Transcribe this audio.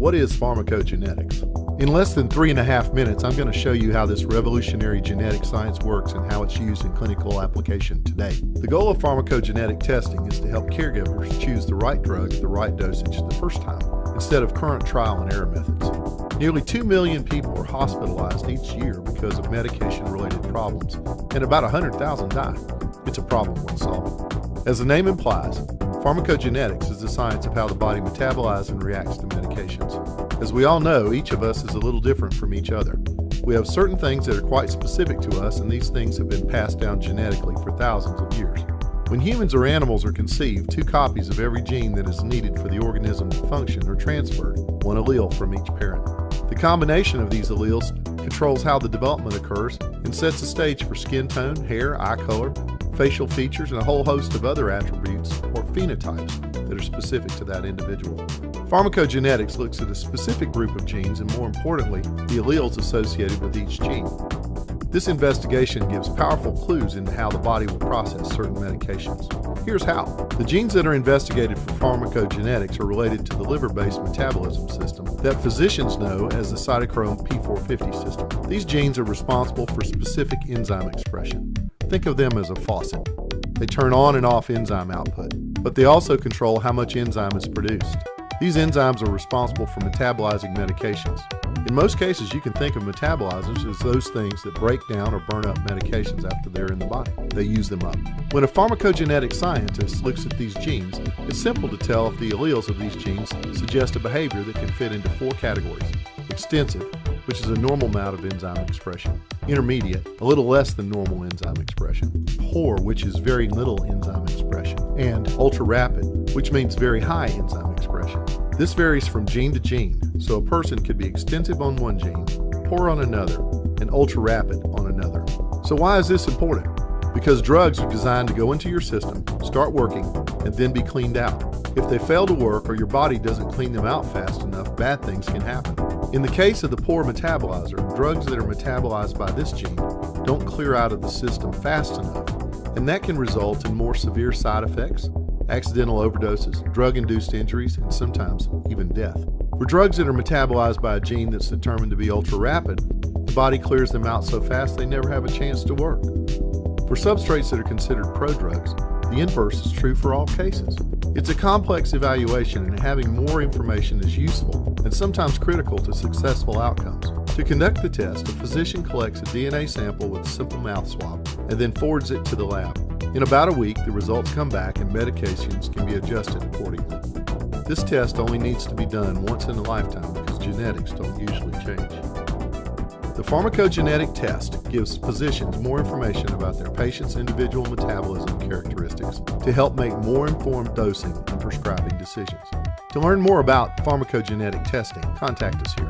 What is pharmacogenetics? In less than 3.5 minutes, I'm going to show you how this revolutionary genetic science works and how it's used in clinical application today. The goal of pharmacogenetic testing is to help caregivers choose the right drug at the right dosage the first time, instead of current trial and error methods. Nearly 2 million people are hospitalized each year because of medication-related problems, and about 100,000 die. It's a problem worth solving. As the name implies, pharmacogenetics is the science of how the body metabolizes and reacts to medications. As we all know, each of us is a little different from each other. We have certain things that are quite specific to us, and these things have been passed down genetically for thousands of years. When humans or animals are conceived, 2 copies of every gene that is needed for the organism to function are transferred, 1 allele from each parent. The combination of these alleles controls how the development occurs and sets the stage for skin tone, hair, eye color, facial features, and a whole host of other attributes or phenotypes that are specific to that individual. Pharmacogenetics looks at a specific group of genes and, more importantly, the alleles associated with each gene. This investigation gives powerful clues into how the body will process certain medications. Here's how. The genes that are investigated for pharmacogenetics are related to the liver-based metabolism system that physicians know as the cytochrome P450 system. These genes are responsible for specific enzyme expression. Think of them as a faucet. They turn on and off enzyme output, but they also control how much enzyme is produced. These enzymes are responsible for metabolizing medications. In most cases, you can think of metabolizers as those things that break down or burn up medications after they're in the body. They use them up. When a pharmacogenetic scientist looks at these genes, it's simple to tell if the alleles of these genes suggest a behavior that can fit into 4 categories. Extensive, which is a normal amount of enzyme expression. Intermediate, a little less than normal enzyme expression. Poor, which is very little enzyme expression. And ultra-rapid, which means very high enzyme expression. This varies from gene to gene, so a person could be extensive on one gene, poor on another, and ultra-rapid on another. So why is this important? Because drugs are designed to go into your system, start working, and then be cleaned out. If they fail to work or your body doesn't clean them out fast enough, bad things can happen. In the case of the poor metabolizer, drugs that are metabolized by this gene don't clear out of the system fast enough, and that can result in more severe side effects, accidental overdoses, drug-induced injuries, and sometimes even death. For drugs that are metabolized by a gene that's determined to be ultra-rapid, the body clears them out so fast they never have a chance to work. For substrates that are considered prodrugs, the inverse is true for all cases. It's a complex evaluation, and having more information is useful and sometimes critical to successful outcomes. To conduct the test, a physician collects a DNA sample with a simple mouth swab and then forwards it to the lab. In about a week, the results come back and medications can be adjusted accordingly. This test only needs to be done once in a lifetime because genetics don't usually change. The pharmacogenetic test gives physicians more information about their patient's individual metabolism characteristics to help make more informed dosing and prescribing decisions. To learn more about pharmacogenetic testing, contact us here.